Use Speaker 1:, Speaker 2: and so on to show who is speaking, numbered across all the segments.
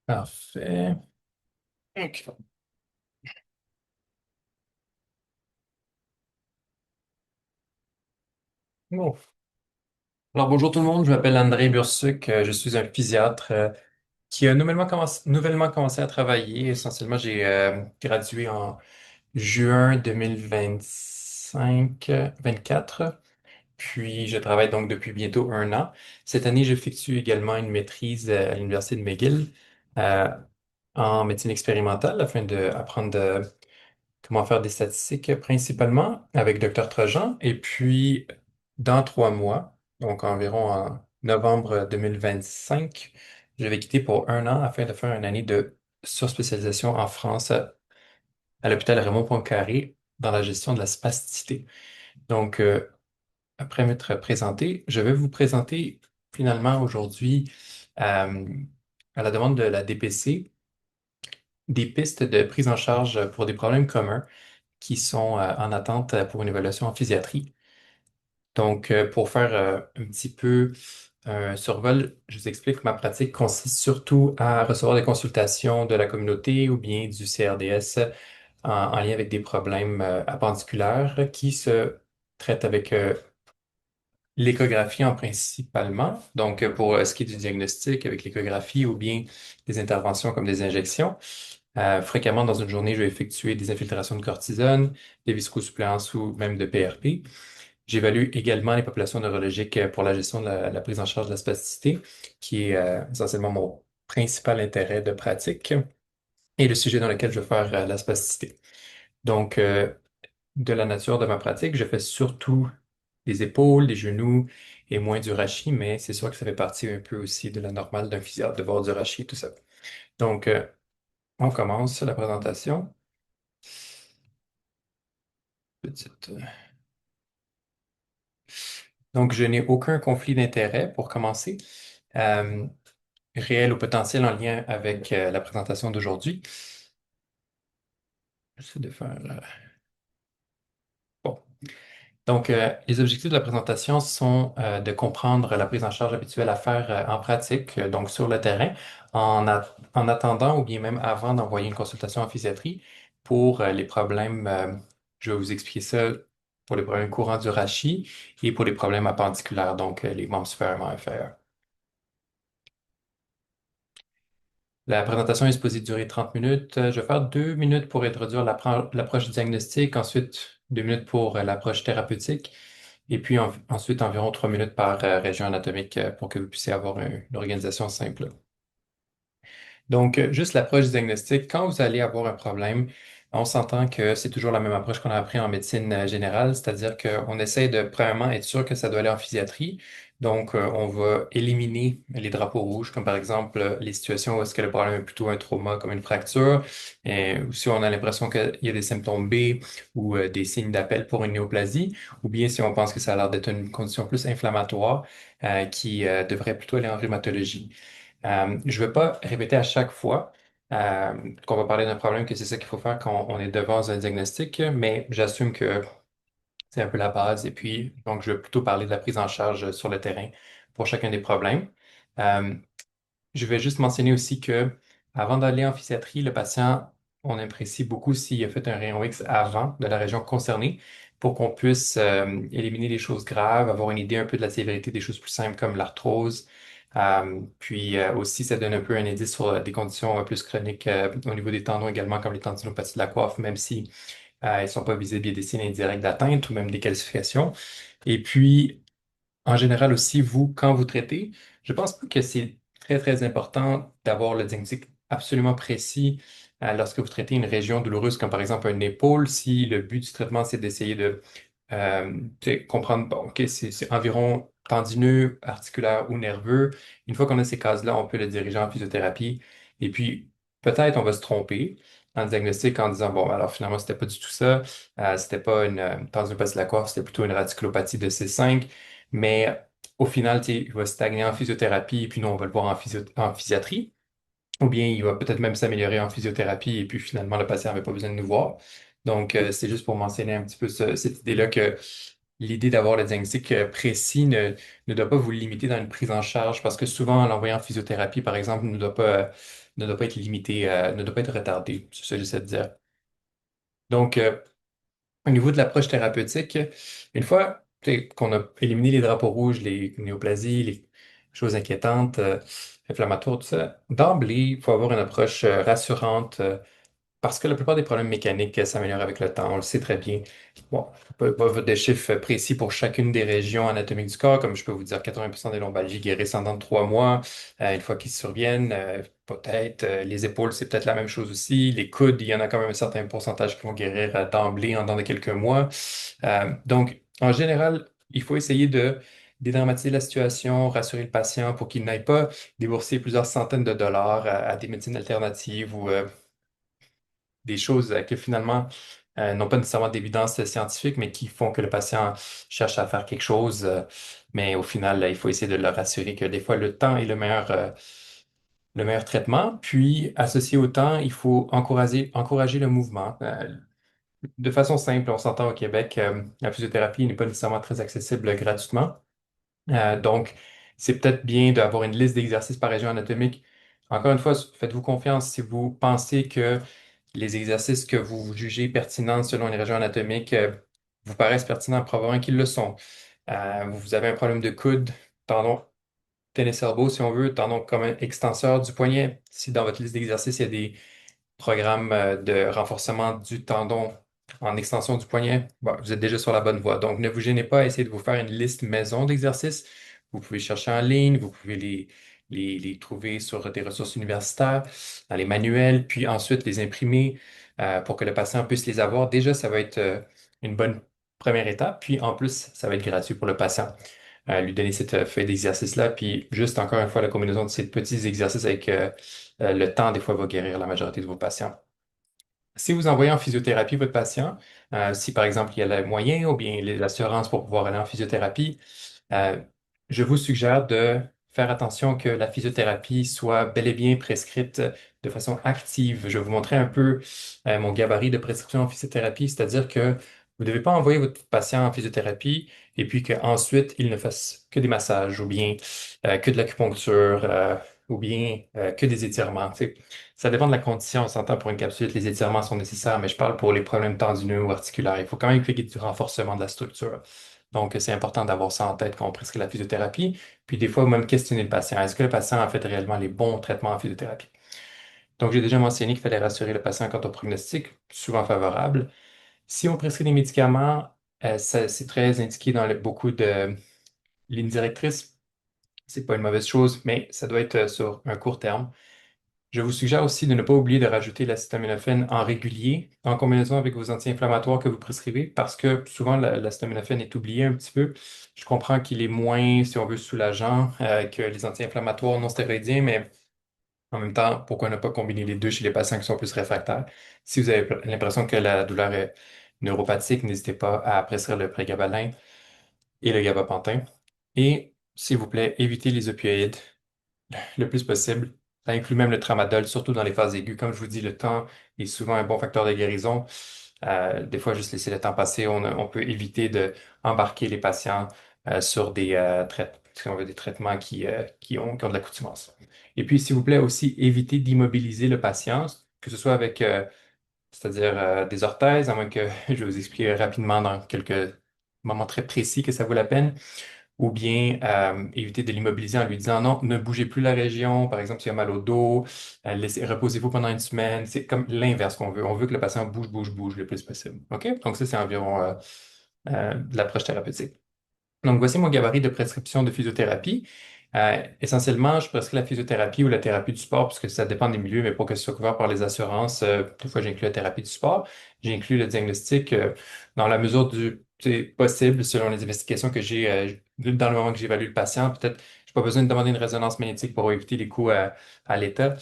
Speaker 1: Parfait. OK. Bon. Alors, bonjour tout le monde, je m'appelle André Bursuc, je suis un pédiatre qui a nouvellement commencé à travailler. Essentiellement, j'ai gradué en juin 2024, puis je travaille donc depuis bientôt un an. Cette année, j'effectue également une maîtrise à l'Université de McGill euh, en médecine expérimentale afin d'apprendre comment faire des statistiques principalement avec Dr. Trojan. Et puis, dans 3 mois, donc environ en novembre 2025, je vais quitter pour un an afin de faire une année de surspécialisation en France à l'hôpital Raymond Poincaré dans la gestion de la spasticité. Donc, après m'être présenté, je vais vous présenter finalement aujourd'hui, euh, à la demande de la DPC, des pistes de prise en charge pour des problèmes communs qui sont en attente pour une évaluation en physiatrie. Donc, pour faire un petit peu un survol, je vous explique que ma pratique consiste surtout à recevoir des consultations de la communauté ou bien du CRDS en lien avec des problèmes appendiculaires qui se traitent avec l'échographie en principalement. Donc, pour ce qui est du diagnostic avec l'échographie ou bien des interventions comme des injections. Fréquemment, dans une journée, je vais effectuer des infiltrations de cortisone, des viscosuppléances ou même de PRP. J'évalue également les populations neurologiques pour la gestion de la prise en charge de la spasticité, qui est essentiellement mon principal intérêt de pratique et le sujet dans lequel je vais faire la spasticité. Donc, de la nature de ma pratique, je fais surtout des épaules, des genoux et moins du rachis, mais c'est sûr que ça fait partie un peu aussi de la normale d'un physiatre de voir du rachis et tout ça. Donc, on commence la présentation. Petite, Donc, je n'ai aucun conflit d'intérêt pour commencer, euh, réel ou potentiel en lien avec la présentation d'aujourd'hui. J'essaie de faire. Bon. Donc, les objectifs de la présentation sont de comprendre la prise en charge habituelle à faire en pratique, donc sur le terrain, en attendant ou bien même avant d'envoyer une consultation en physiatrie pour les problèmes, je vais vous expliquer ça, pour les problèmes courants du rachis et pour les problèmes appendiculaires, donc les membres supérieurs et inférieurs. La présentation est supposée durer 30 minutes. Je vais faire 2 minutes pour introduire l'approche diagnostique, ensuite 2 minutes pour l'approche thérapeutique, et puis ensuite environ 3 minutes par région anatomique pour que vous puissiez avoir une organisation simple. Donc, juste l'approche diagnostique, quand vous allez avoir un problème, on s'entend que c'est toujours la même approche qu'on a appris en médecine générale, c'est-à-dire qu'on essaie de, premièrement, être sûr que ça doit aller en physiatrie. Donc, on va éliminer les drapeaux rouges, comme par exemple les situations où est-ce que le problème est plutôt un trauma, comme une fracture, ou si on a l'impression qu'il y a des symptômes B ou des signes d'appel pour une néoplasie, ou bien si on pense que ça a l'air d'être une condition plus inflammatoire, qui devrait plutôt aller en rhumatologie. Je ne vais pas répéter à chaque fois qu'on va parler d'un problème que c'est ça qu'il faut faire quand on est devant un diagnostic, mais j'assume que c'est un peu la base. Et puis, donc, je vais plutôt parler de la prise en charge sur le terrain pour chacun des problèmes. Euh, je vais juste mentionner aussi que avant d'aller en physiatrie, le patient, on apprécie beaucoup s'il a fait un rayon X avant de la région concernée pour qu'on puisse éliminer les choses graves, avoir une idée un peu de la sévérité des choses plus simples comme l'arthrose. Puis aussi, ça donne un peu un indice sur des conditions plus chroniques au niveau des tendons également, comme les tendinopathies de la coiffe, même si elles ne sont pas visibles, il y a des signes indirects d'atteinte ou même des calcifications. Et puis, en général aussi, vous, quand vous traitez, je pense pas que c'est très, très important d'avoir le diagnostic absolument précis lorsque vous traitez une région douloureuse, comme par exemple une épaule, si le but du traitement, c'est d'essayer de tu sais, comprendre, bon, OK, c'est environ tendineux, articulaire ou nerveux. Une fois qu'on a ces cases-là, on peut le diriger en physiothérapie. Et puis, peut-être on va se tromper en diagnostic en disant, bon, alors finalement, c'était pas du tout ça. C'était pas une tendinopathie de la coiffe, c'était plutôt une radiculopathie de C5. Mais au final, tu sais, il va stagner en physiothérapie et puis nous, on va le voir en physiatrie. Ou bien il va peut-être même s'améliorer en physiothérapie et puis finalement, le patient n'avait pas besoin de nous voir. Donc, c'est juste pour mentionner un petit peu cette idée-là que l'idée d'avoir le diagnostic précis ne doit pas vous limiter dans une prise en charge parce que souvent, l'envoyé en physiothérapie, par exemple, ne doit pas être limité, ne doit pas être retardé. C'est ça que j'essaie de dire. Donc, au niveau de l'approche thérapeutique, une fois tu sais, qu'on a éliminé les drapeaux rouges, les néoplasies, les choses inquiétantes, inflammatoires, tout ça, d'emblée, il faut avoir une approche rassurante, parce que la plupart des problèmes mécaniques s'améliorent avec le temps, on le sait très bien. Bon, je ne peux pas de chiffres précis pour chacune des régions anatomiques du corps, comme je peux vous dire 80% des lombalgies guérissent en dedans de 3 mois, une fois qu'ils surviennent, peut-être. Les épaules, c'est peut-être la même chose aussi. Les coudes, il y en a quand même un certain pourcentage qui vont guérir d'emblée en dedans de quelques mois. Donc, en général, il faut essayer de dédramatiser la situation, rassurer le patient pour qu'il n'aille pas débourser plusieurs centaines de dollars à des médecines alternatives ou des choses que finalement n'ont pas nécessairement d'évidence scientifique, mais qui font que le patient cherche à faire quelque chose. Mais au final, il faut essayer de le rassurer que des fois, le temps est le meilleur traitement. Puis, associé au temps, il faut encourager le mouvement. De façon simple, on s'entend au Québec, la physiothérapie n'est pas nécessairement très accessible gratuitement. Donc, c'est peut-être bien d'avoir une liste d'exercices par région anatomique. Encore une fois, faites-vous confiance si vous pensez que les exercices que vous jugez pertinents selon les régions anatomiques vous paraissent pertinents, probablement qu'ils le sont. Vous avez un problème de coude, tendon tennis elbow, si on veut, tendon commun extenseur du poignet. Si dans votre liste d'exercices, il y a des programme de renforcement du tendon en extension du poignet, bon, vous êtes déjà sur la bonne voie. Donc, ne vous gênez pas à essayer de vous faire une liste maison d'exercices. Vous pouvez chercher en ligne, vous pouvez les trouver sur des ressources universitaires, dans les manuels, puis ensuite les imprimer pour que le patient puisse les avoir. Déjà, ça va être une bonne première étape. Puis en plus, ça va être gratuit pour le patient. Lui donner cette feuille d'exercice-là. Puis juste encore une fois, la combinaison de ces petits exercices avec le temps, des fois, va guérir la majorité de vos patients. Si vous envoyez en physiothérapie votre patient, si par exemple il y a les moyens ou bien les assurances pour pouvoir aller en physiothérapie, euh, je vous suggère de faire attention que la physiothérapie soit bel et bien prescrite de façon active. Je vais vous montrer un peu mon gabarit de prescription en physiothérapie, c'est-à-dire que vous ne devez pas envoyer votre patient en physiothérapie et puis qu'ensuite il ne fasse que des massages ou bien que de l'acupuncture ou bien que des étirements. Tu sais, ça dépend de la condition. On s'entend pour une capsule, les étirements sont nécessaires, mais je parle pour les problèmes tendineux ou articulaires. Il faut quand même qu'il y ait du renforcement de la structure. Donc, c'est important d'avoir ça en tête quand on prescrit la physiothérapie. Puis, des fois, même questionner le patient. Est-ce que le patient a fait réellement les bons traitements en physiothérapie? Donc, j'ai déjà mentionné qu'il fallait rassurer le patient quant au prognostic, souvent favorable. Si on prescrit des médicaments, c'est très indiqué dans beaucoup de lignes directrices. C'est pas une mauvaise chose, mais ça doit être sur un court terme. Je vous suggère aussi de ne pas oublier de rajouter l'acétaminophène en régulier, en combinaison avec vos anti-inflammatoires que vous prescrivez, parce que souvent l'acétaminophène est oublié un petit peu. Je comprends qu'il est moins, si on veut, soulageant que les anti-inflammatoires non stéroïdiens, mais en même temps, pourquoi ne pas combiner les deux chez les patients qui sont plus réfractaires? Si vous avez l'impression que la douleur est neuropathique, n'hésitez pas à prescrire le prégabalin et le gabapentin. Et s'il vous plaît, évitez les opioïdes le plus possible. Ça inclut même le tramadol, surtout dans les phases aiguës. Comme je vous dis, le temps est souvent un bon facteur de guérison. Des fois, juste laisser le temps passer, on peut éviter de embarquer les patients sur si on veut, des traitements qui ont de l'accoutumance. Et puis, s'il vous plaît, aussi, évitez d'immobiliser le patient, que ce soit avec, c'est-à-dire des orthèses, à moins que je vais vous expliquer rapidement dans quelques moments très précis que ça vaut la peine ou bien éviter de l'immobiliser en lui disant non, ne bougez plus la région, par exemple, s'il a mal au dos, reposez-vous pendant une semaine. C'est comme l'inverse qu'on veut. On veut que le patient bouge, bouge, bouge le plus possible. OK? Donc, ça, c'est environ de l'approche thérapeutique. Donc, voici mon gabarit de prescription de physiothérapie. Essentiellement, je prescris la physiothérapie ou la thérapie du sport, puisque ça dépend des milieux, mais pour que ce soit couvert par les assurances, des fois, j'inclus la thérapie du sport. J'inclus le diagnostic dans la mesure du possible, selon les investigations que j'ai dans le moment que j'évalue le patient. Peut-être, j'ai pas besoin de demander une résonance magnétique pour éviter les coups à l'état.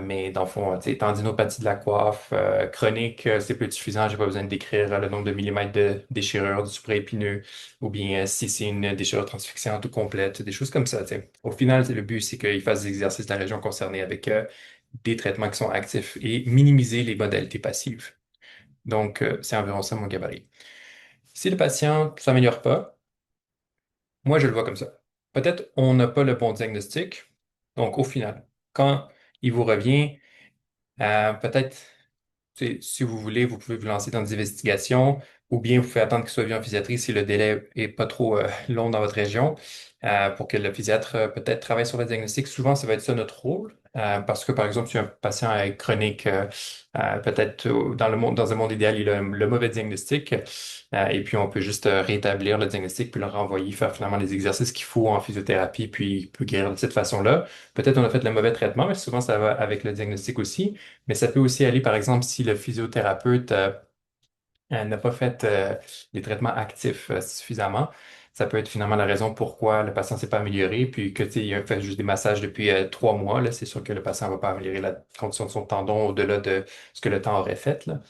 Speaker 1: Mais dans le fond, tu sais, tendinopathie de la coiffe chronique, c'est peu suffisant. J'ai pas besoin de décrire le nombre de millimètres de déchirure du supraépineux ou bien si c'est une déchirure transfixiante ou complète, des choses comme ça. Tu sais. Au final, le but, c'est qu'ils fassent des exercices de la région concernée avec des traitements qui sont actifs et minimiser les modalités passives. Donc, c'est environ ça mon gabarit. Si le patient ne s'améliore pas, moi je le vois comme ça. Peut-être on n'a pas le bon diagnostic. Donc au final, quand il vous revient, peut-être si vous voulez, vous pouvez vous lancer dans des investigations ou bien vous pouvez attendre qu'il soit vu en pédiatrie si le délai est pas trop long dans votre région pour que le pédiatre peut-être travaille sur le diagnostic. Souvent, ça va être ça notre rôle parce que, par exemple, si un patient est chronique, peut-être dans le monde, dans un monde idéal, il a le mauvais diagnostic et puis on peut juste rétablir le diagnostic puis le renvoyer faire finalement les exercices qu'il faut en physiothérapie puis il peut guérir de cette façon-là. Peut-être on a fait le mauvais traitement, mais souvent ça va avec le diagnostic aussi. Mais ça peut aussi aller, par exemple, si le physiothérapeute n'a pas fait les traitements actifs suffisamment. Ça peut être finalement la raison pourquoi le patient ne s'est pas amélioré, puis que tu sais, il a fait juste des massages depuis 3 mois. Là, c'est sûr que le patient ne va pas améliorer la condition de son tendon au-delà de ce que le temps aurait fait, là.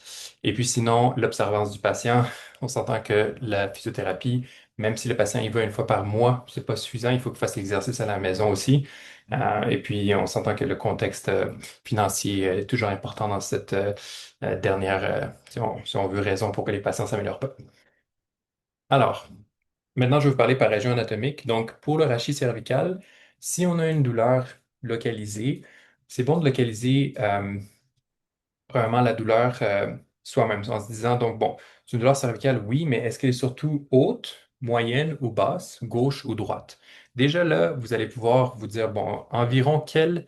Speaker 1: Et puis sinon, l'observance du patient, on s'entend que la physiothérapie, même si le patient y va une fois par mois, c'est pas suffisant, il faut qu'il fasse l'exercice à la maison aussi. Et puis, on s'entend que le contexte financier est toujours important dans cette dernière, si on veut, raison pour que les patients ne s'améliorent pas. Alors, maintenant, je vais vous parler par région anatomique. Donc, pour le rachis cervical, si on a une douleur localisée, c'est bon de localiser premièrement la douleur soi-même, en se disant, donc, bon, c'est une douleur cervicale, oui, mais est-ce qu'elle est surtout haute, moyenne ou basse, gauche ou droite? Déjà là, vous allez pouvoir vous dire, bon, environ quel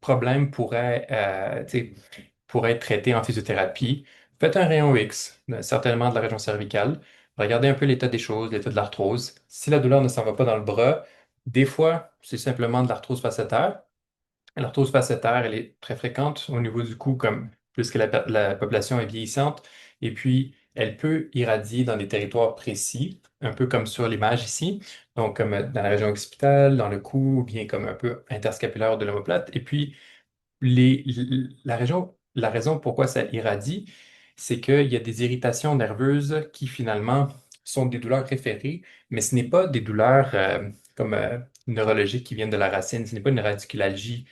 Speaker 1: problème pourrait être traité en physiothérapie. Faites un rayon X, certainement de la région cervicale. Regardez un peu l'état des choses, l'état de l'arthrose. Si la douleur ne s'en va pas dans le bras, des fois, c'est simplement de l'arthrose facétaire. L'arthrose facétaire, elle est très fréquente au niveau du cou, comme puisque la population est vieillissante. Et puis, elle peut irradier dans des territoires précis, un peu comme sur l'image ici, donc comme dans la région occipitale, dans le cou, ou bien comme un peu interscapulaire de l'omoplate. Et puis, la raison pourquoi ça irradie, c'est qu'il y a des irritations nerveuses qui finalement sont des douleurs référées, mais ce n'est pas des douleurs comme neurologiques qui viennent de la racine, ce n'est pas une radiculalgie.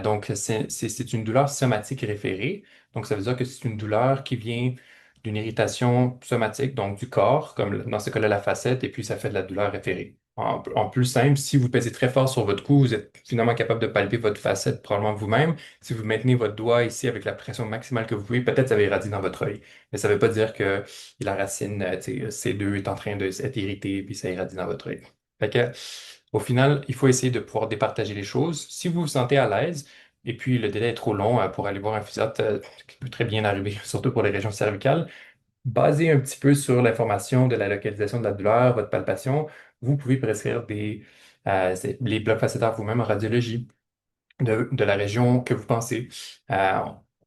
Speaker 1: Donc, c'est une douleur somatique référée. Donc, ça veut dire que c'est une douleur qui vient d'une irritation somatique, donc du corps, comme dans ce cas-là la facette, et puis ça fait de la douleur référée. En plus simple, si vous pèsez très fort sur votre cou, vous êtes finalement capable de palper votre facette probablement vous-même. Si vous maintenez votre doigt ici avec la pression maximale que vous pouvez, peut-être ça va irradier dans votre œil. Mais ça ne veut pas dire que la racine tu sais, C2 est en train de s'être irritée puis ça irradie dans votre œil. Fait que, au final, il faut essayer de pouvoir départager les choses. Si vous vous sentez à l'aise, et puis le délai est trop long pour aller voir un physiatre, ce qui peut très bien arriver, surtout pour les régions cervicales, basé un petit peu sur l'information de la localisation de la douleur, votre palpation, vous pouvez prescrire les blocs facétaires vous-même en radiologie de la région que vous pensez. Euh,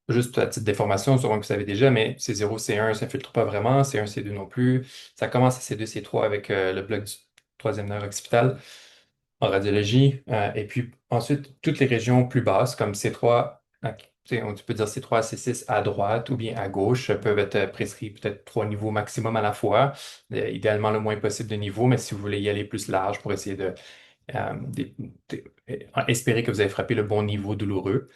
Speaker 1: Juste à titre d'information, sûrement que vous savez déjà, mais C0, C1, ça ne filtre pas vraiment, C1, C2 non plus. Ça commence à C2, C3 avec le bloc du troisième nerf occipital en radiologie. Et puis ensuite, toutes les régions plus basses, comme C3, tu sais, tu peux dire C3, C6 à droite ou bien à gauche, peuvent être prescrits peut-être 3 niveaux maximum à la fois. Idéalement, le moins possible de niveaux, mais si vous voulez y aller plus large pour essayer de espérer que vous avez frappé le bon niveau douloureux.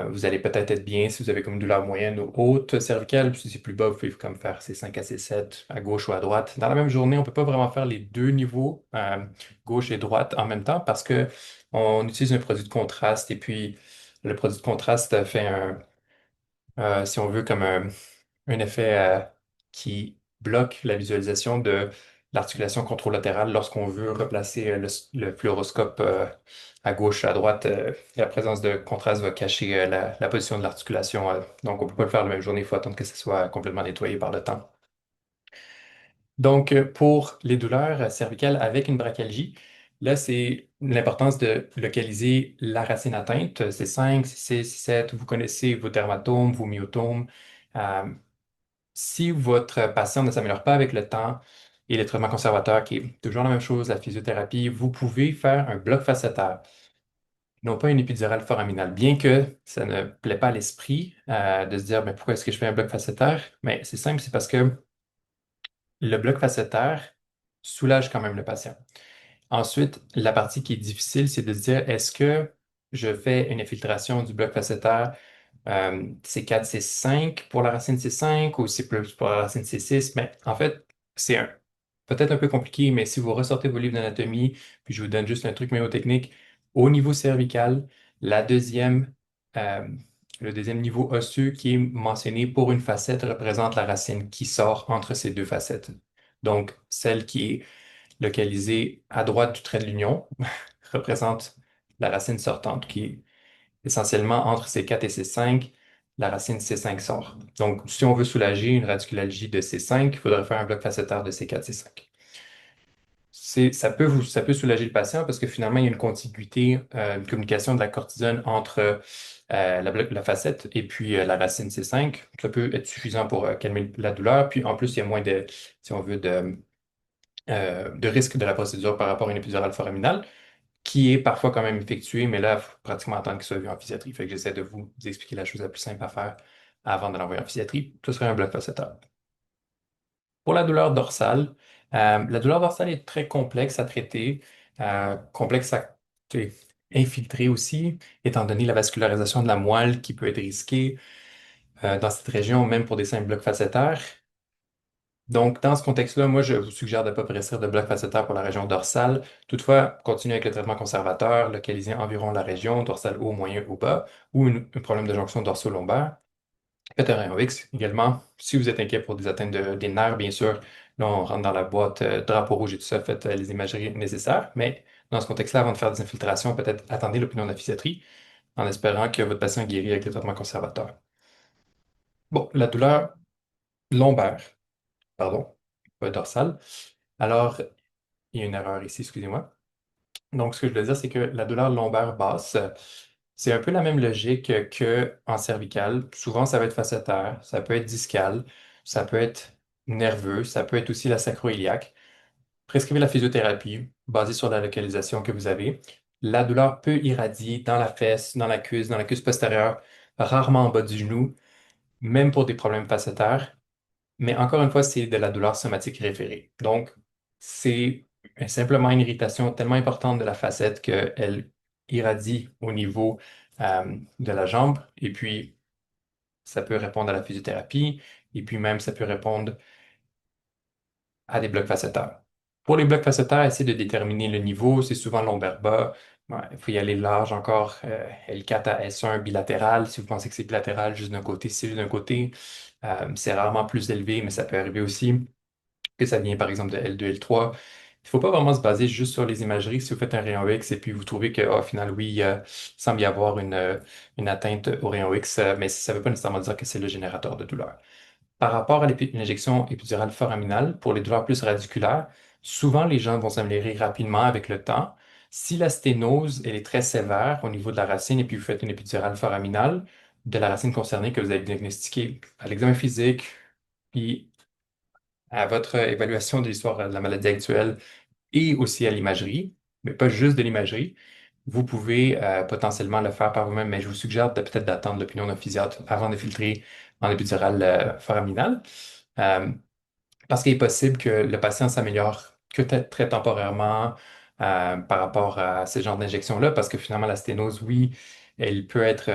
Speaker 1: Vous allez peut-être être bien si vous avez comme une douleur moyenne ou haute cervicale. Puis si c'est plus bas, vous pouvez comme faire C5 à C7 à gauche ou à droite. Dans la même journée, on ne peut pas vraiment faire les deux niveaux, gauche et droite, en même temps parce que on utilise un produit de contraste et puis le produit de contraste fait si on veut, comme un effet qui bloque la visualisation de l'articulation contralatérale lorsqu'on veut replacer le fluoroscope à gauche, à droite. La présence de contraste va cacher la position de l'articulation. Donc, on ne peut pas le faire la même journée, il faut attendre que ce soit complètement nettoyé par le temps. Donc, pour les douleurs cervicales avec une brachialgie, là, c'est l'importance de localiser la racine atteinte. C'est 5, c'est 6, c'est 7. Vous connaissez vos dermatomes, vos myotomes. Euh, Si votre patient ne s'améliore pas avec le temps et le traitement conservateur, qui est toujours la même chose, la physiothérapie, vous pouvez faire un bloc facétaire, non pas une épidurale foraminale. Bien que ça ne plaît pas à l'esprit de se dire, mais pourquoi est-ce que je fais un bloc facétaire? Mais c'est simple, c'est parce que le bloc facétaire soulage quand même le patient. Ensuite, la partie qui est difficile, c'est de se dire, est-ce que je fais une infiltration du bloc facétaire C4, C5 pour la racine C5 ou C plus pour la racine C6? Mais en fait, C'est peut-être un peu compliqué, mais si vous ressortez vos livres d'anatomie, puis je vous donne juste un truc mémotechnique, au niveau cervical, la deuxième, euh, le deuxième niveau osseux qui est mentionné pour une facette représente la racine qui sort entre ces deux facettes. Donc, celle qui est localisée à droite du trait de l'union représente la racine sortante qui est essentiellement entre C4 et C5, la racine C5 sort. Donc, si on veut soulager une radiculalgie de C5, il faudrait faire un bloc facétaire de C4, C5. Ça peut soulager le patient parce que finalement, il y a une contiguïté, une communication de la cortisone entre la facette et puis la racine C5. Ça peut être suffisant pour calmer la douleur. Puis en plus, il y a moins de, si on veut, de risque de la procédure par rapport à une épidurale foraminale qui est parfois quand même effectué, mais là, il faut pratiquement attendre qu'il soit vu en physiatrie. Fait que j'essaie de vous expliquer la chose la plus simple à faire avant de l'envoyer en physiatrie. Ce serait un bloc facétaire. Pour la douleur dorsale est très complexe à traiter, complexe à tu sais, infiltrer aussi, étant donné la vascularisation de la moelle qui peut être risquée dans cette région, même pour des simples blocs facétaires. Donc, dans ce contexte-là, moi, je vous suggère de ne pas prescrire de bloc facétaire pour la région dorsale. Toutefois, continuez avec le traitement conservateur, localisé environ la région, dorsale haut, moyen ou bas, ou un problème de jonction dorso-lombaire. Faites un rayon X également. Si vous êtes inquiet pour des atteintes des nerfs, bien sûr, là, on rentre dans la boîte drapeau rouge et tout ça, faites les imageries nécessaires. Mais dans ce contexte-là, avant de faire des infiltrations, peut-être attendez l'opinion de la physiatrie en espérant que votre patient guérit avec le traitement conservateur. Bon, la douleur lombaire, pardon, pas dorsale. Alors, il y a une erreur ici, excusez-moi. Donc, ce que je veux dire, c'est que la douleur lombaire basse, c'est un peu la même logique que en cervical. Souvent, ça va être facétaire, ça peut être discal, ça peut être nerveux, ça peut être aussi la sacro-iliaque. Prescrivez la physiothérapie basée sur la localisation que vous avez. La douleur peut irradier dans la fesse, dans la cuisse postérieure, rarement en bas du genou, même pour des problèmes facétaires. Mais encore une fois, c'est de la douleur somatique référée. Donc, c'est simplement une irritation tellement importante de la facette qu'elle irradie au niveau de la jambe. Et puis, ça peut répondre à la physiothérapie. Et puis même, ça peut répondre à des blocs facétaires. Pour les blocs facétaires, essayez de déterminer le niveau. C'est souvent lombaire bas. Ouais, il faut y aller large encore. L4 à S1 bilatéral. Si vous pensez que c'est bilatéral, juste d'un côté, c'est juste d'un côté. C'est rarement plus élevé, mais ça peut arriver aussi que ça vient par exemple de L2, L3. Il ne faut pas vraiment se baser juste sur les imageries. Si vous faites un rayon X et puis vous trouvez qu'au final, oui, il semble y avoir une atteinte au rayon X, mais ça ne veut pas nécessairement dire que c'est le générateur de douleur. Par rapport à l'injection épidurale foraminale, pour les douleurs plus radiculaires, souvent les gens vont s'améliorer rapidement avec le temps. Si la sténose elle est très sévère au niveau de la racine et puis vous faites une épidurale foraminale de la racine concernée que vous avez diagnostiquée à l'examen physique, puis à votre évaluation de l'histoire de la maladie actuelle et aussi à l'imagerie, mais pas juste de l'imagerie. Vous pouvez potentiellement le faire par vous-même, mais je vous suggère peut-être d'attendre l'opinion d'un physiatre avant de filtrer en épidural foraminal. Euh, Parce qu'il est possible que le patient s'améliore que très temporairement par rapport à ce genre d'injection-là, parce que finalement, la sténose, oui, elle peut être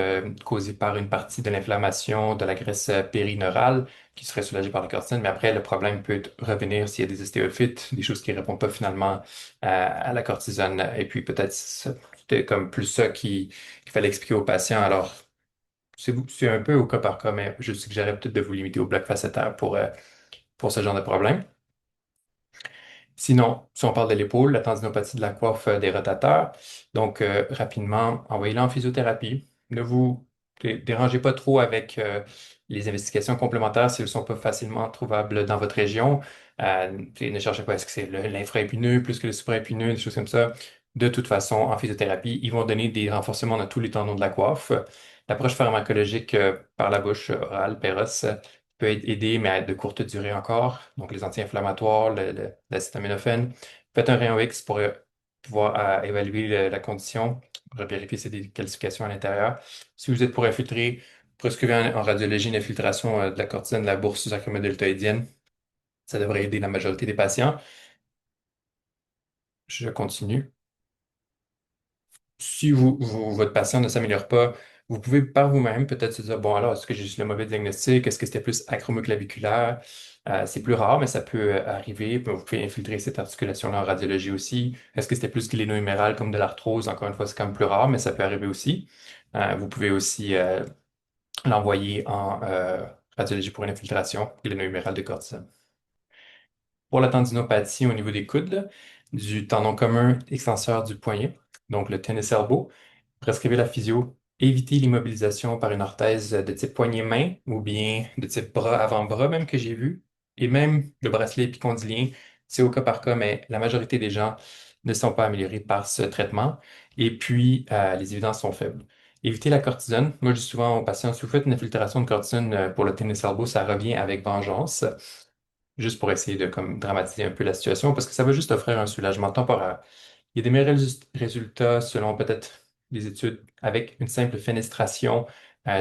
Speaker 1: causée par une partie de l'inflammation de la graisse périneurale qui serait soulagée par la cortisone, mais après, le problème peut revenir s'il y a des ostéophytes, des choses qui ne répondent pas finalement à la cortisone. Et puis peut-être c'était comme plus ça qu'il fallait expliquer au patient. Alors, c'est un peu au cas par cas, mais je suggérerais peut-être de vous limiter au bloc facétaire pour ce genre de problème. Sinon, si on parle de l'épaule, la tendinopathie de la coiffe des rotateurs, donc rapidement, envoyez-la en physiothérapie. Ne vous dérangez pas trop avec les investigations complémentaires si elles ne sont pas facilement trouvables dans votre région. Ne cherchez pas est-ce que c'est l'infraépineux plus que le supraépineux, des choses comme ça. De toute façon, en physiothérapie, ils vont donner des renforcements dans tous les tendons de la coiffe. L'approche pharmacologique par la bouche orale, péros, peut aider, mais à être de courte durée encore. Donc, les anti-inflammatoires, l'acétaminophène. Faites un rayon X pour pouvoir évaluer la condition, pour vérifier si des calcifications à l'intérieur. Si vous êtes pour infiltrer, prescrivez en radiologie une infiltration de la cortisone de la bourse sacromydodeltoïdienne. Ça devrait aider la majorité des patients. Je continue. Si votre patient ne s'améliore pas, vous pouvez par vous-même peut-être se dire, bon, alors, est-ce que j'ai juste le mauvais diagnostic? Est-ce que c'était plus acromio-claviculaire? C'est plus rare, mais ça peut arriver. Vous pouvez infiltrer cette articulation-là en radiologie aussi. Est-ce que c'était plus gléno-huméral comme de l'arthrose? Encore une fois, c'est quand même plus rare, mais ça peut arriver aussi. Vous pouvez aussi l'envoyer en radiologie pour une infiltration gléno-humérale de cortisone. Pour la tendinopathie au niveau des coudes, là, du tendon commun extenseur du poignet, donc le tennis elbow, prescrivez la physio. Évitez l'immobilisation par une orthèse de type poignet-main ou bien de type bras avant-bras, même que j'ai vu, et même le bracelet épicondylien. C'est au cas par cas, mais la majorité des gens ne sont pas améliorés par ce traitement. Et puis, les évidences sont faibles. Évitez la cortisone. Moi, je dis souvent aux patients, si vous faites une infiltration de cortisone pour le tennis elbow, ça revient avec vengeance, juste pour essayer de comme, dramatiser un peu la situation, parce que ça va juste offrir un soulagement temporaire. Il y a des meilleurs résultats selon peut-être des études avec une simple fenestration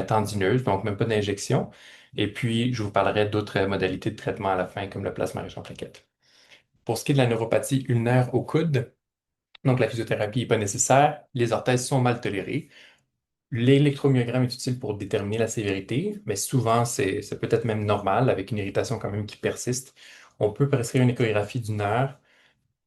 Speaker 1: tendineuse, donc même pas d'injection. Et puis, je vous parlerai d'autres modalités de traitement à la fin, comme le plasma riche en plaquettes. Pour ce qui est de la neuropathie ulnaire au coude, donc la physiothérapie n'est pas nécessaire, les orthèses sont mal tolérées. L'électromyogramme est utile pour déterminer la sévérité, mais souvent c'est peut-être même normal avec une irritation quand même qui persiste. On peut prescrire une échographie du nerf,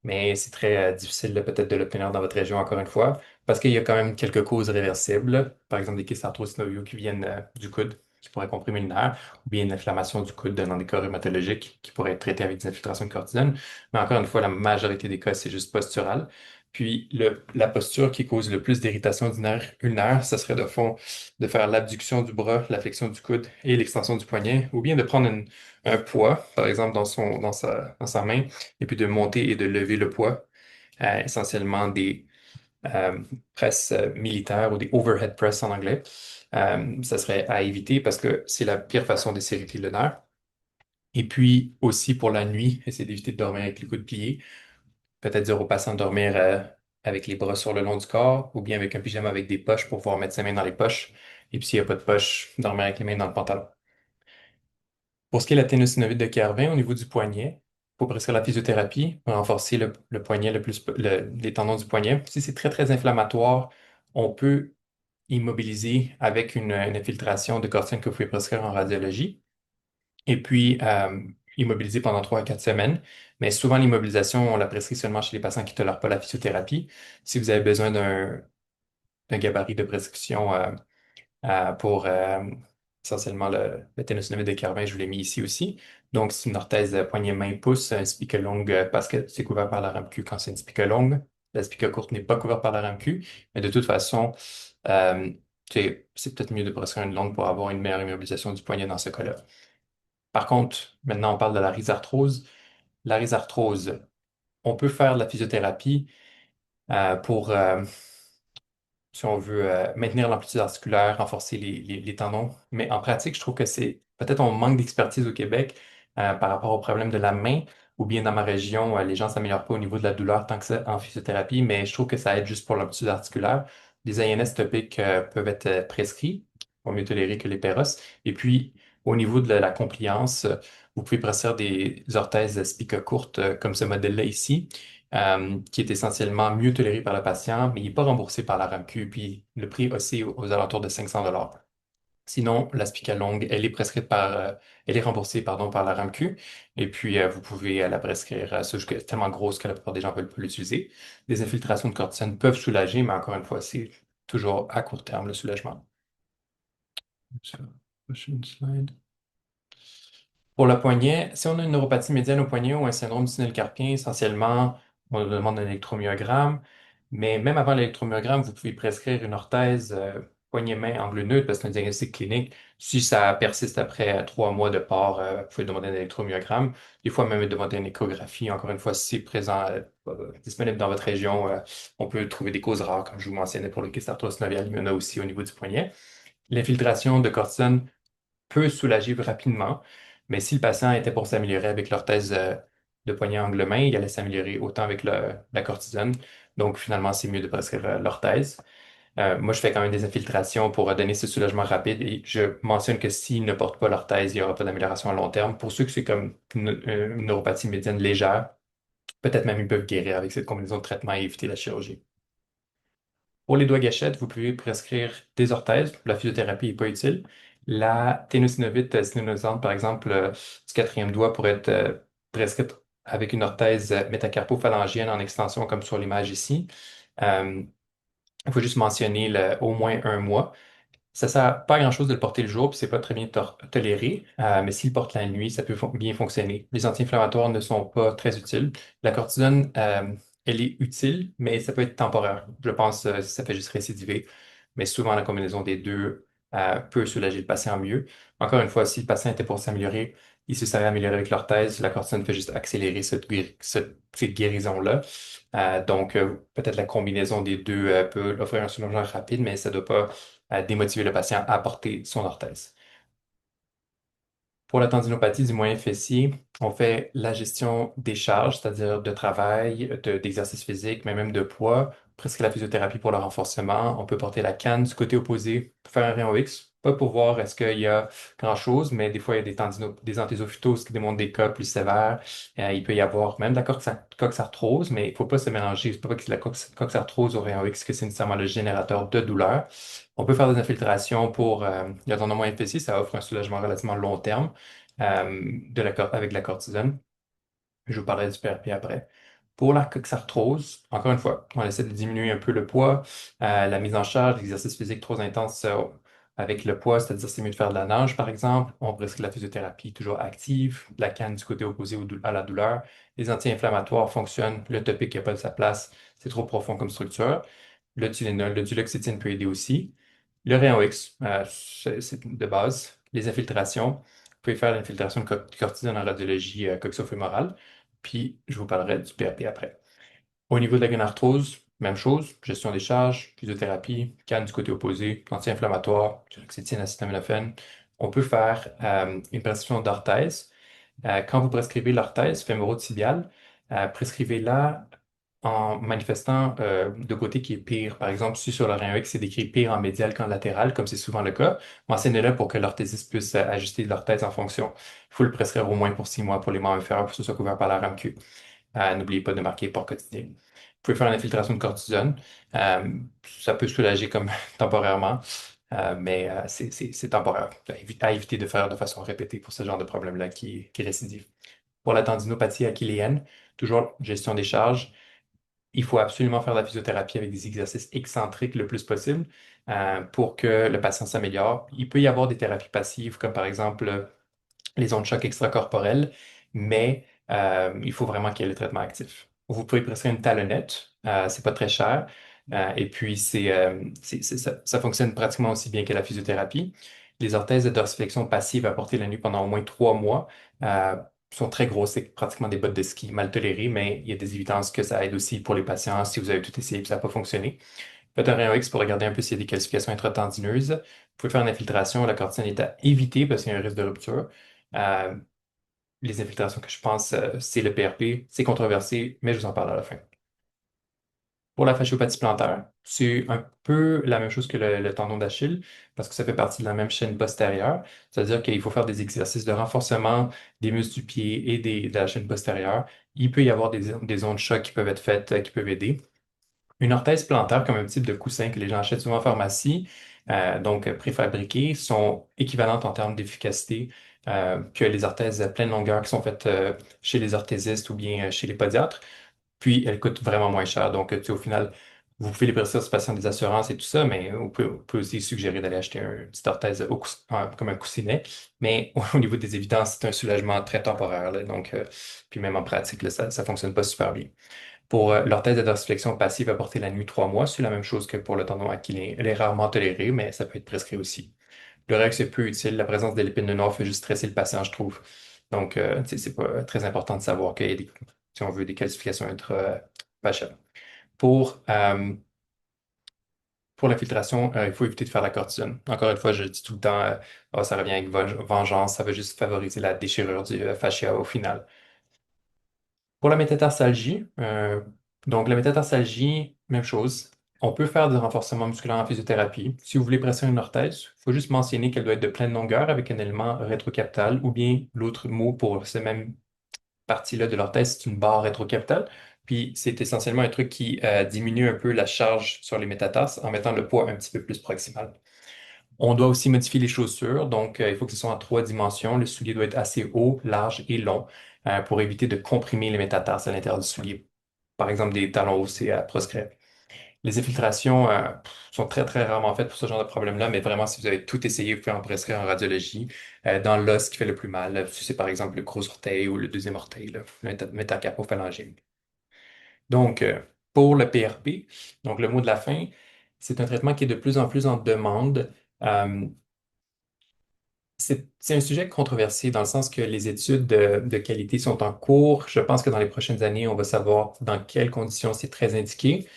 Speaker 1: mais c'est très difficile peut-être de l'obtenir dans votre région, encore une fois, parce qu'il y a quand même quelques causes réversibles, par exemple des kystes arthro-synoviaux qui viennent du coude, qui pourraient comprimer le nerf, ou bien une inflammation du coude dans des cas rhumatologiques qui pourraient être traités avec des infiltrations de cortisone. Mais encore une fois, la majorité des cas, c'est juste postural. Puis la posture qui cause le plus d'irritation du nerf ulnaire, ce serait de fond de faire l'abduction du bras, la flexion du coude et l'extension du poignet, ou bien de prendre un poids, par exemple dans sa main, et puis de monter et de lever le poids, essentiellement des euh, presses militaires ou des overhead press en anglais. Ça serait à éviter parce que c'est la pire façon d'essérer le nerf. Et puis aussi pour la nuit, essayer d'éviter de dormir avec les coudes pliés. Peut-être dire aux patients de dormir avec les bras sur le long du corps ou bien avec un pyjama avec des poches pour pouvoir mettre ses mains dans les poches. Et puis s'il n'y a pas de poche, dormir avec les mains dans le pantalon. Pour ce qui est de la ténosynovite de Kervin, au niveau du poignet, il faut prescrire la physiothérapie pour renforcer le poignet, les tendons du poignet. Si c'est très, très inflammatoire, on peut immobiliser avec une infiltration de cortisone que vous pouvez prescrire en radiologie. Et puis, immobiliser pendant 3 à 4 semaines. Mais souvent, l'immobilisation, on la prescrit seulement chez les patients qui ne tolèrent pas la physiothérapie. Si vous avez besoin d'un gabarit de prescription pour essentiellement le ténosynomide de Carvin, je vous l'ai mis ici aussi. Donc, c'est une orthèse poignet-main-pouce, un spica longue parce que c'est couvert par la RAMQ quand c'est une spica longue. La spica courte n'est pas couverte par la RAMQ, mais de toute façon, euh, c'est peut-être mieux de prescrire une longue pour avoir une meilleure immobilisation du poignet dans ce cas-là. Par contre, maintenant, on parle de la rhizarthrose. La rhizarthrose, on peut faire de la physiothérapie pour si on veut maintenir l'amplitude articulaire, renforcer les tendons. Mais en pratique, je trouve que c'est peut-être on manque d'expertise au Québec par rapport au problème de la main, ou bien dans ma région, les gens ne s'améliorent pas au niveau de la douleur tant que ça en physiothérapie, mais je trouve que ça aide juste pour l'amplitude articulaire. Les INS topiques peuvent être prescrits, vont mieux tolérer que les Péros. Et puis, au niveau de la compliance, vous pouvez prescrire des orthèses spica courtes comme ce modèle-là ici qui est essentiellement mieux toléré par le patient, mais il n'est pas remboursé par la RAMQ, puis le prix oscille aux alentours de 500 $. Sinon, la Spica longue, elle est remboursée, pardon, par la RAMQ, et puis vous pouvez la prescrire, c'est tellement grosse que la plupart des gens ne veulent pas l'utiliser. Des infiltrations de cortisone peuvent soulager, mais encore une fois, c'est toujours à court terme le soulagement. So, prochaine slide. Pour le poignet, si on a une neuropathie médiane au poignet ou un syndrome du tunnel carpien, essentiellement, on demande un électromyogramme. Mais même avant l'électromyogramme, vous pouvez prescrire une orthèse poignet-main angle neutre parce que c'est un diagnostic clinique. Si ça persiste après 3 mois de port, vous pouvez demander un électromyogramme. Des fois, même demander une échographie. Encore une fois, si c'est présent, disponible dans votre région, on peut trouver des causes rares, comme je vous mentionnais pour le kyste arthrose-synovial. Il y en a aussi au niveau du poignet. L'infiltration de cortisone peut soulager rapidement, mais si le patient était pour s'améliorer avec l'orthèse de poignet angle-main, il allait s'améliorer autant avec la cortisone. Donc, finalement, c'est mieux de prescrire l'orthèse. Moi, je fais quand même des infiltrations pour donner ce soulagement rapide et je mentionne que s'il ne porte pas l'orthèse, il n'y aura pas d'amélioration à long terme. Pour ceux que c'est comme une neuropathie médiane légère, peut-être même ils peuvent guérir avec cette combinaison de traitements et éviter la chirurgie. Pour les doigts gâchettes, vous pouvez prescrire des orthèses. La physiothérapie n'est pas utile. La ténosynovite synonosante, par exemple, du quatrième doigt pourrait être prescrite avec une orthèse métacarpophalangienne en extension, comme sur l'image ici. Euh, il faut juste mentionner au moins un mois. Ça sert pas à grand-chose de le porter le jour, puis c'est pas très bien toléré, mais s'il porte la nuit, ça peut bien fonctionner. Les anti-inflammatoires ne sont pas très utiles. La cortisone, elle est utile, mais ça peut être temporaire. Je pense ça fait juste récidiver, mais souvent la combinaison des deux peut soulager le patient mieux. Encore une fois, si le patient était pour s'améliorer, il se serait amélioré avec l'orthèse. La cortisone fait juste accélérer cette petite guérison-là. Donc, peut-être la combinaison des deux peut offrir un soulagement rapide, mais ça ne doit pas démotiver le patient à porter son orthèse. Pour la tendinopathie du moyen fessier, on fait la gestion des charges, c'est-à-dire de travail, d'exercice physique, mais même de poids, presque la physiothérapie pour le renforcement. On peut porter la canne du côté opposé, faire un rayon X, pas pour voir est-ce qu'il y a grand-chose, mais des fois il y a des antézophytoses qui démontrent des cas plus sévères. Il peut y avoir même de la coxarthrose, mais il ne faut pas se mélanger. C'est pas que c'est la coxarthrose au rayon X que c'est nécessairement le générateur de douleur. On peut faire des infiltrations pour le tendon moyen fessier, ça offre un soulagement relativement long terme avec de la cortisone. Je vous parlerai du PRP après. Pour la coxarthrose, encore une fois, on essaie de diminuer un peu le poids, la mise en charge, l'exercice physique trop intense avec le poids, c'est-à-dire c'est mieux de faire de la nage, par exemple. On prescrit la physiothérapie toujours active, la canne du côté opposé à la douleur. Les anti-inflammatoires fonctionnent, le topique n'a pas de sa place, c'est trop profond comme structure. Le Tylenol, le duloxétine peut aider aussi. Le rayon X, c'est de base. Les infiltrations, vous pouvez faire l'infiltration de cortisone en radiologie coxofémorale. Puis, je vous parlerai du PRP après. Au niveau de la gynarthrose, même chose, gestion des charges, physiothérapie, canne du côté opposé, anti-inflammatoire, duloxétine, acétaminophène. On peut faire une prescription d'orthèse. Quand vous prescrivez l'orthèse fémoro-tibiale, prescrivez-la en manifestant de côté qui est pire. Par exemple, si sur le rein X, c'est décrit pire en médial qu'en latéral, comme c'est souvent le cas, mentionnez-le pour que l'orthésiste puisse ajuster l'orthèse en fonction. Il faut le prescrire au moins pour 6 mois pour les membres inférieurs pour que ce soit couvert par la RAMQ. N'oubliez pas de marquer port quotidien. Vous pouvez faire une infiltration de cortisone. Ça peut soulager comme temporairement, mais c'est temporaire. À éviter de faire de façon répétée pour ce genre de problème-là qui récidive. Pour la tendinopathie achilléenne, toujours gestion des charges. Il faut absolument faire de la physiothérapie avec des exercices excentriques le plus possible pour que le patient s'améliore. Il peut y avoir des thérapies passives, comme par exemple les ondes de choc extracorporelles, mais il faut vraiment qu'il y ait le traitement actif. Vous pouvez prescrire une talonnette, c'est pas très cher, et puis ça fonctionne pratiquement aussi bien que la physiothérapie. Les orthèses de dorsiflexion passive à porter la nuit pendant au moins 3 mois euh, sont très grosses, c'est pratiquement des bottes de ski mal tolérées, mais il y a des évidences que ça aide aussi pour les patients si vous avez tout essayé et que ça n'a pas fonctionné. Faites un rayon X pour regarder un peu s'il y a des calcifications intratendineuses. Vous pouvez faire une infiltration. La cortisone est à éviter parce qu'il y a un risque de rupture. Euh, les infiltrations que je pense, c'est le PRP. C'est controversé, mais je vous en parle à la fin. Pour la fasciopathie plantaire, c'est un peu la même chose que le tendon d'Achille parce que ça fait partie de la même chaîne postérieure. C'est-à-dire qu'il faut faire des exercices de renforcement des muscles du pied et de la chaîne postérieure. Il peut y avoir des ondes de choc qui peuvent être faites, qui peuvent aider. Une orthèse plantaire, comme un type de coussin que les gens achètent souvent en pharmacie, donc préfabriquées, sont équivalentes en termes d'efficacité que les orthèses pleine longueur qui sont faites chez les orthésistes ou bien chez les podiatres. Puis elles coûtent vraiment moins cher. Donc, tu sais, au final, vous pouvez les prescrire aux patients des assurances et tout ça, mais on peut aussi suggérer d'aller acheter une petite orthèse comme un coussinet. Mais au niveau des évidences, c'est un soulagement très temporaire, là. Donc, puis même en pratique, là, ça ne fonctionne pas super bien. Pour l'orthèse de dorsiflexion passive à porter la nuit 3 mois, c'est la même chose que pour le tendon aquilin. Elle est rarement tolérée, mais ça peut être prescrit aussi. Le règle, c'est peu utile. La présence des lipides noires fait juste stresser le patient, je trouve. Donc, tu sais, c'est pas très important de savoir qu'il y a si on veut, des calcifications intra-patientes. Pour, euh, pour l'infiltration, il faut éviter de faire la cortisone. Encore une fois, je dis tout le temps, ah, ça revient avec vengeance, ça va juste favoriser la déchirure du fascia au final. Pour la métatarsalgie, donc la métatarsalgie, même chose. On peut faire du renforcement musculaire en physiothérapie. Si vous voulez presser une orthèse, il faut juste mentionner qu'elle doit être de pleine longueur avec un élément rétrocaptal ou bien l'autre mot pour cette même partie-là de l'orthèse, c'est une barre rétrocapitale. Puis c'est essentiellement un truc qui diminue un peu la charge sur les métatarses en mettant le poids un petit peu plus proximal. On doit aussi modifier les chaussures, donc il faut que ce soit en trois dimensions. Le soulier doit être assez haut, large et long pour éviter de comprimer les métatarses à l'intérieur du soulier. Par exemple, des talons hauts, c'est proscrit. Les infiltrations sont très, très rarement faites pour ce genre de problème-là, mais vraiment, si vous avez tout essayé, vous pouvez en prescrire en radiologie. Dans l'os qui fait le plus mal, si c'est par exemple le gros orteil ou le deuxième orteil, là, le métacarpophalangique. Donc, pour le PRP, donc le mot de la fin, c'est un traitement qui est de plus en plus en demande. Euh, c'est un sujet controversé dans le sens que les études de qualité sont en cours. Je pense que dans les prochaines années, on va savoir dans quelles conditions c'est très indiqué.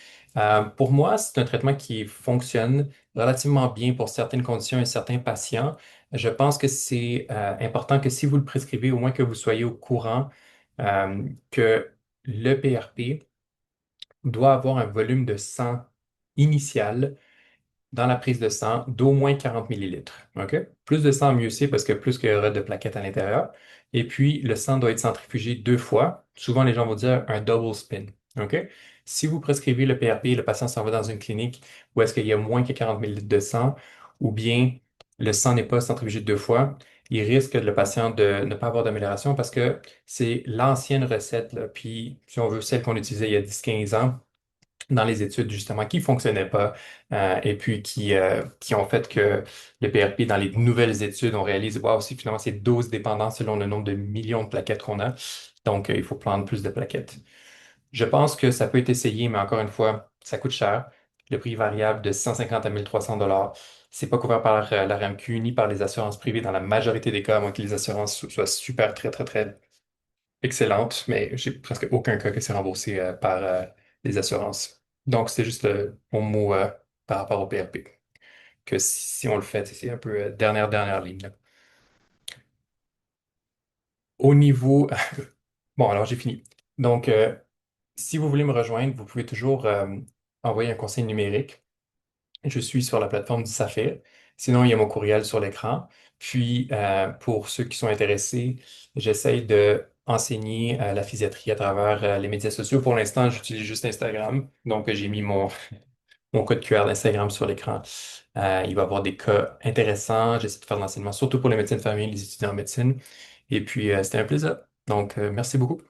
Speaker 1: Pour moi, c'est un traitement qui fonctionne relativement bien pour certaines conditions et certains patients. Je pense que c'est important que si vous le prescrivez, au moins que vous soyez au courant que le PRP doit avoir un volume de sang initial dans la prise de sang d'au moins 40 millilitres. OK? Plus de sang, mieux c'est parce que plus qu'il y aura de plaquettes à l'intérieur. Et puis, le sang doit être centrifugé deux fois. Souvent, les gens vont dire un double spin. OK? Si vous prescrivez le PRP, le patient s'en va dans une clinique où est-ce qu'il y a moins que 40 millilitres de sang, ou bien le sang n'est pas centrifugé deux fois, il risque le patient de ne pas avoir d'amélioration parce que c'est l'ancienne recette, là. Puis, si on veut, celle qu'on utilisait il y a 10-15 ans, dans les études justement qui fonctionnaient pas et puis qui ont fait que le PRP, dans les nouvelles études, on réalise, waouh, c'est finalement c'est dose dépendant selon le nombre de millions de plaquettes qu'on a. Donc, il faut prendre plus de plaquettes. Je pense que ça peut être essayé, mais encore une fois, ça coûte cher. Le prix est variable de 150 à 1300 $. C'est pas couvert par la RAMQ ni par les assurances privées dans la majorité des cas, à moins que les assurances soient super, très, très, très excellente, mais j'ai presque aucun cas que c'est remboursé par les assurances. Donc, c'est juste mon mot par rapport au PRP, que si on le fait, c'est un peu dernière ligne, là. Au niveau... Bon, alors j'ai fini. Donc, si vous voulez me rejoindre, vous pouvez toujours envoyer un conseil numérique. Je suis sur la plateforme du Saphir. Sinon, il y a mon courriel sur l'écran. Puis, pour ceux qui sont intéressés, j'essaye de enseigner la physiatrie à travers les médias sociaux. Pour l'instant, j'utilise juste Instagram. Donc, j'ai mis mon code QR d'Instagram sur l'écran. Il va y avoir des cas intéressants. J'essaie de faire de l'enseignement, surtout pour les médecins de famille, les étudiants en médecine. Et puis, c'était un plaisir. Donc, merci beaucoup.